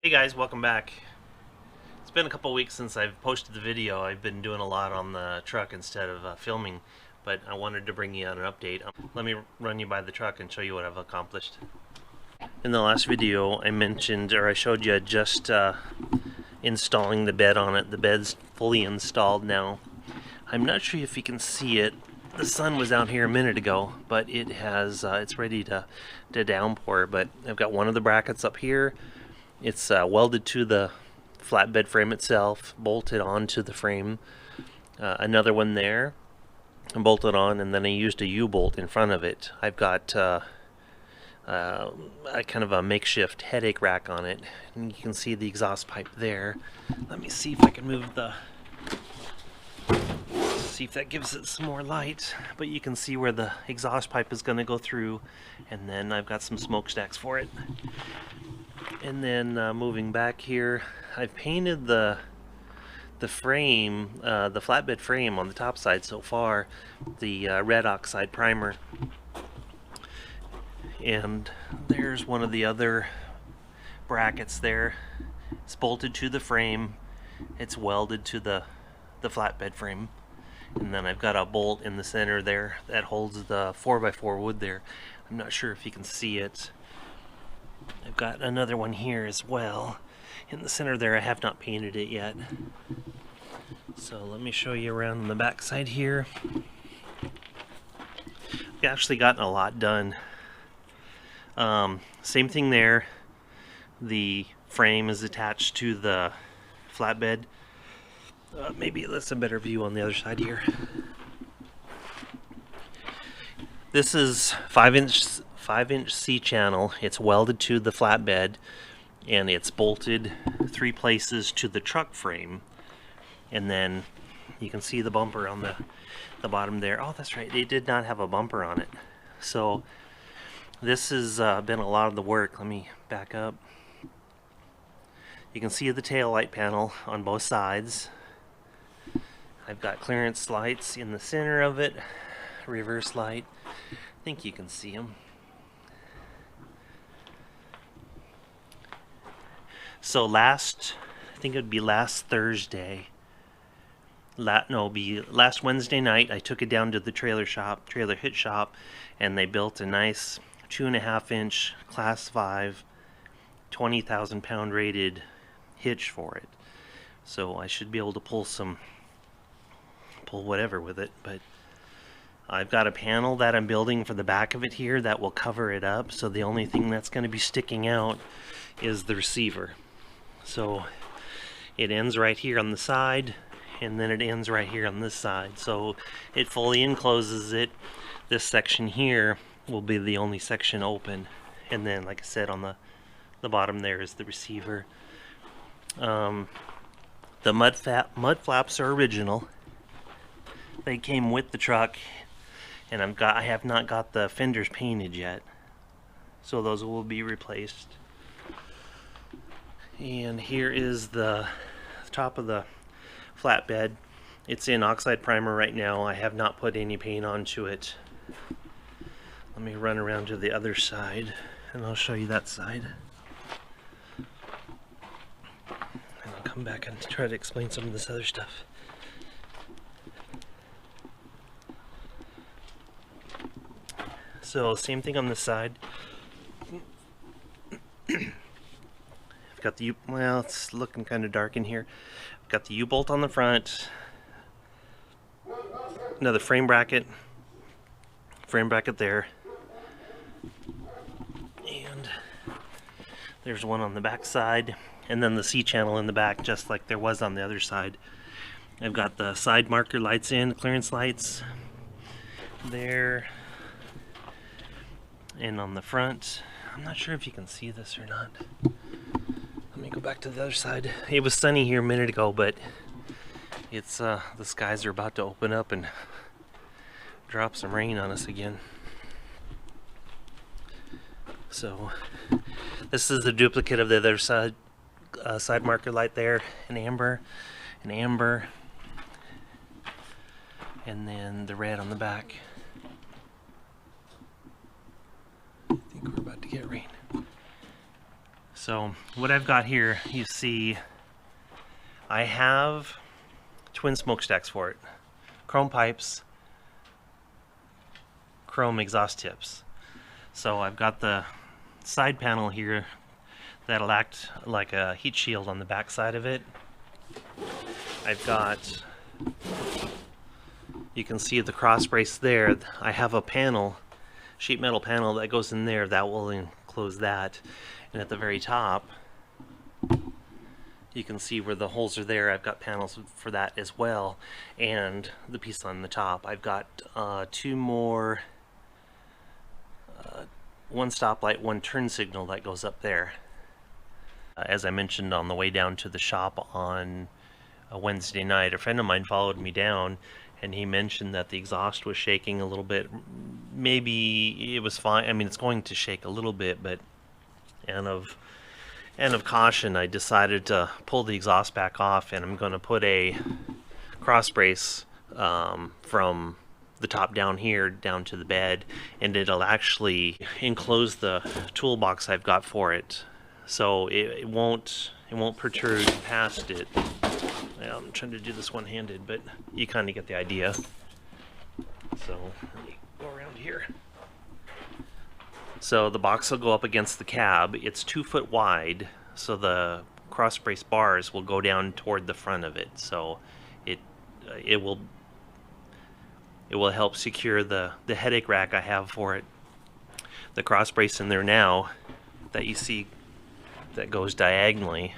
Hey guys, welcome back. It's been a couple weeks since I've posted the video. I've been doing a lot on the truck instead of filming, but I wanted to bring you on an update. Let me run you by the truck and show you what I've accomplished. In the last video I mentioned, or I showed you just installing the bed on it. The bed's fully installed now. I'm not sure if you can see it. The sun was out here a minute ago, but it has it's ready to downpour. But I've got one of the brackets up here. It's welded to the flatbed frame itself, bolted onto the frame. Another one there, bolted on, and then I used a U-bolt in front of it. I've got a kind of a makeshift headache rack on it, and you can see the exhaust pipe there. Let me see if I can move see if that gives it some more light. But you can see where the exhaust pipe is going to go through, and then I've got some smokestacks for it. And then moving back here, I've painted the frame, the flatbed frame on the top side so far, the red oxide primer. And there's one of the other brackets there. It's bolted to the frame. It's welded to the flatbed frame. And then I've got a bolt in the center there that holds the 4x4 wood there. I'm not sure if you can see it. I've got another one here as well. In the center there, I have not painted it yet. So let me show you around on the back side here. I've actually gotten a lot done. Same thing there. The frame is attached to the flatbed. Maybe that's a better view on the other side here. This is 5-inch C-channel. It's welded to the flatbed, and it's bolted 3 places to the truck frame. And then you can see the bumper on the bottom there. Oh, that's right, it did not have a bumper on it. So this has been a lot of the work. Let me back up. You can see the tail light panel on both sides. I've got clearance lights in the center of it, reverse light. I think you can see them. So I think it would be last Thursday, last Wednesday night, I took it down to the trailer hitch shop, and they built a nice 2.5-inch Class 5, 20,000 pound rated hitch for it. So I should be able to pull whatever with it, but I've got a panel that I'm building for the back of it here that will cover it up, so the only thing that's going to be sticking out is the receiver. So it ends right here on the side, and then it ends right here on this side. So it fully encloses it. This section here will be the only section open, and then, like I said, on the bottom there is the receiver. The mud flaps are original. They came with the truck, and I have not got the fenders painted yet, so those will be replaced. And here is the top of the flatbed. It's in oxide primer right now. I have not put any paint onto it. Let me run around to the other side, and I'll show you that side. And I'll come back and try to explain some of this other stuff. So same thing on this side. I've got the well, it's looking kind of dark in here. I've got the U-bolt on the front. Another frame bracket there. And there's one on the back side, and then the C-channel in the back, just like there was on the other side. I've got the side marker lights in, clearance lights there. And on the front, I'm not sure if you can see this or not. Let me go back to the other side. It was sunny here a minute ago, but it's the skies are about to open up and drop some rain on us again. So this is the duplicate of the other side, side marker light there, an amber, and then the red on the back. I think we're about to get rain. So what I've got here, you see, I have twin smokestacks for it. Chrome pipes, chrome exhaust tips. So I've got the side panel here that'll act like a heat shield on the back side of it. I've got, you can see the cross brace there. I have a panel, sheet metal panel that goes in there that will enclose that. And at the very top, you can see where the holes are there. I've got panels for that as well. And the piece on the top. I've got two more, one stoplight, one turn signal that goes up there. As I mentioned on the way down to the shop on a Wednesday night, a friend of mine followed me down and he mentioned that the exhaust was shaking a little bit. Maybe it was fine. I mean, it's going to shake a little bit, but and of caution, I decided to pull the exhaust back off, and I'm going to put a cross brace from the top down here down to the bed, and it'll actually enclose the toolbox I've got for it, so it won't protrude past it. Well, I'm trying to do this one-handed, but you kind of get the idea. So let me go around here. So the box will go up against the cab. It's 2 foot wide, so the cross brace bars will go down toward the front of it. So it will help secure the headache rack I have for it. The cross brace in there now that you see that goes diagonally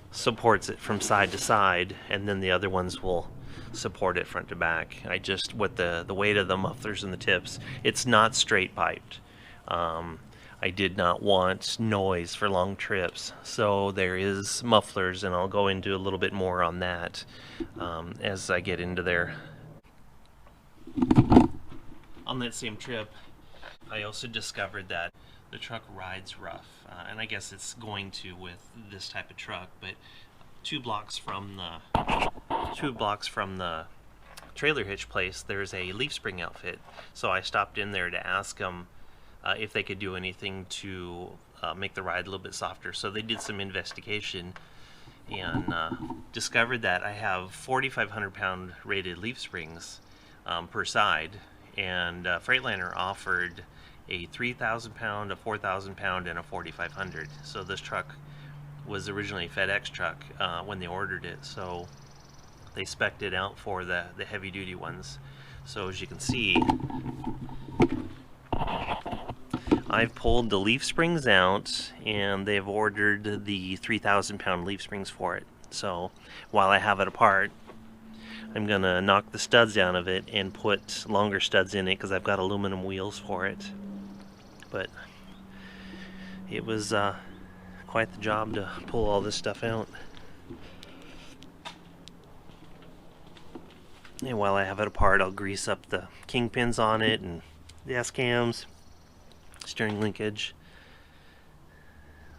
supports it from side to side, and then the other ones will support it front to back. I just, with the weight of the mufflers and the tips, it's not straight piped. I did not want noise for long trips, so there is mufflers, and I'll go into a little bit more on that as I get into there. On that same trip, I also discovered that the truck rides rough, and I guess it's going to with this type of truck, but two blocks from the trailer hitch place, there's a leaf spring outfit. So I stopped in there to ask them if they could do anything to make the ride a little bit softer. So they did some investigation and discovered that I have 4,500 pound rated leaf springs per side, and Freightliner offered a 3,000 pound, a 4,000 pound, and a 4,500. So this truck was originally a FedEx truck when they ordered it, so they spec'd it out for the heavy duty ones. So as you can see, I've pulled the leaf springs out, and they've ordered the 3,000 pound leaf springs for it. So while I have it apart, I'm gonna knock the studs down of it and put longer studs in it because I've got aluminum wheels for it. But it was quite the job to pull all this stuff out. And while I have it apart, I'll grease up the kingpins on it and the S-cams, steering linkage.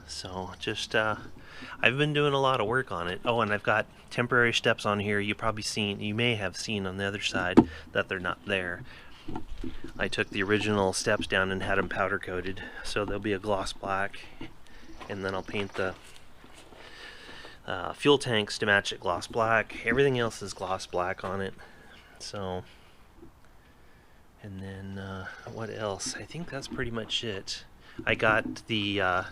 So just I've been doing a lot of work on it. Oh, and I've got temporary steps on here. You may have seen on the other side that they're not there. I took the original steps down and had them powder coated, so they'll be a gloss black, and then I'll paint the fuel tanks to match it gloss black. Everything else is gloss black on it. So, and then what else? I think that's pretty much it. I got the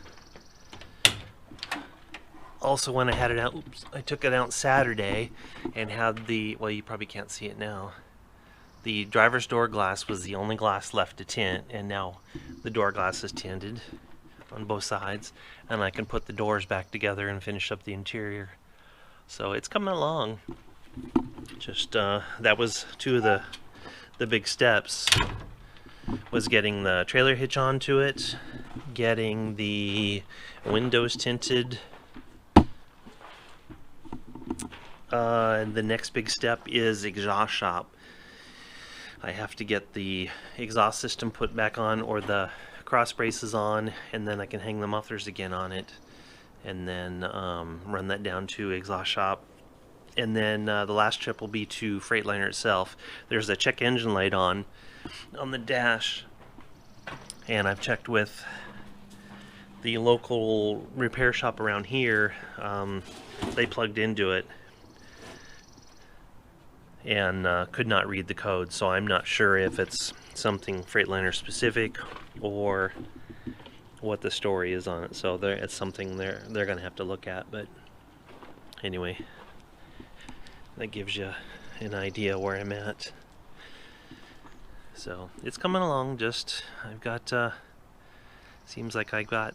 also when I had it out, I took it out Saturday and had the, well, you probably can't see it now. The driver's door glass was the only glass left to tint, and now the door glass is tinted on both sides, and I can put the doors back together and finish up the interior. So it's coming along. Just that was two of the big steps, was getting the trailer hitch onto it, getting the windows tinted. And the next big step is exhaust shop. I have to get the exhaust system put back on, or the cross braces on, and then I can hang the mufflers again on it, and then run that down to exhaust shop. And then the last trip will be to Freightliner itself. There's a check engine light on the dash, and I've checked with the local repair shop around here, they plugged into it and could not read the code, so I'm not sure if it's something Freightliner specific or what the story is on it. So it's something they're gonna have to look at. But anyway, that gives you an idea where I'm at. So it's coming along. Just I've got seems like I got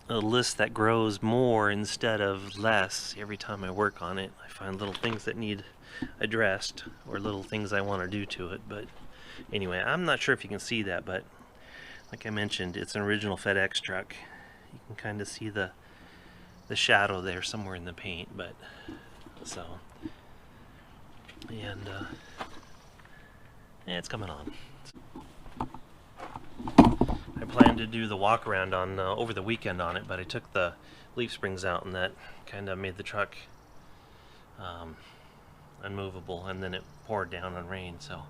a list that grows more instead of less every time I work on it. I find little things that need addressed or little things I want to do to it. But anyway, I'm not sure if you can see that, but like I mentioned, it's an original FedEx truck. You can kind of see the shadow there somewhere in the paint. But so, and yeah, it's coming on. I planned to do the walk around on over the weekend on it, but I took the leaf springs out, and that kind of made the truck unmovable, and then it poured down on rain. So,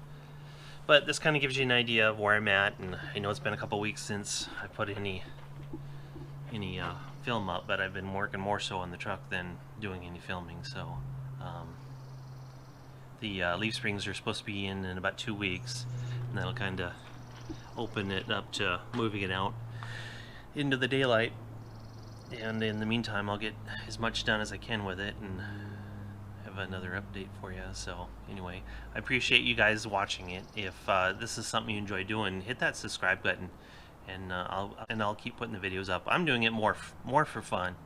but this kind of gives you an idea of where I'm at, and I know it's been a couple weeks since I put any film up, but I've been working more so on the truck than doing any filming. So the leaf springs are supposed to be in about 2 weeks, and that'll kind of open it up to moving it out into the daylight. And in the meantime, I'll get as much done as I can with it and have another update for you. So anyway, I appreciate you guys watching it. If this is something you enjoy doing, hit that subscribe button, and I'll keep putting the videos up. I'm doing it more for fun.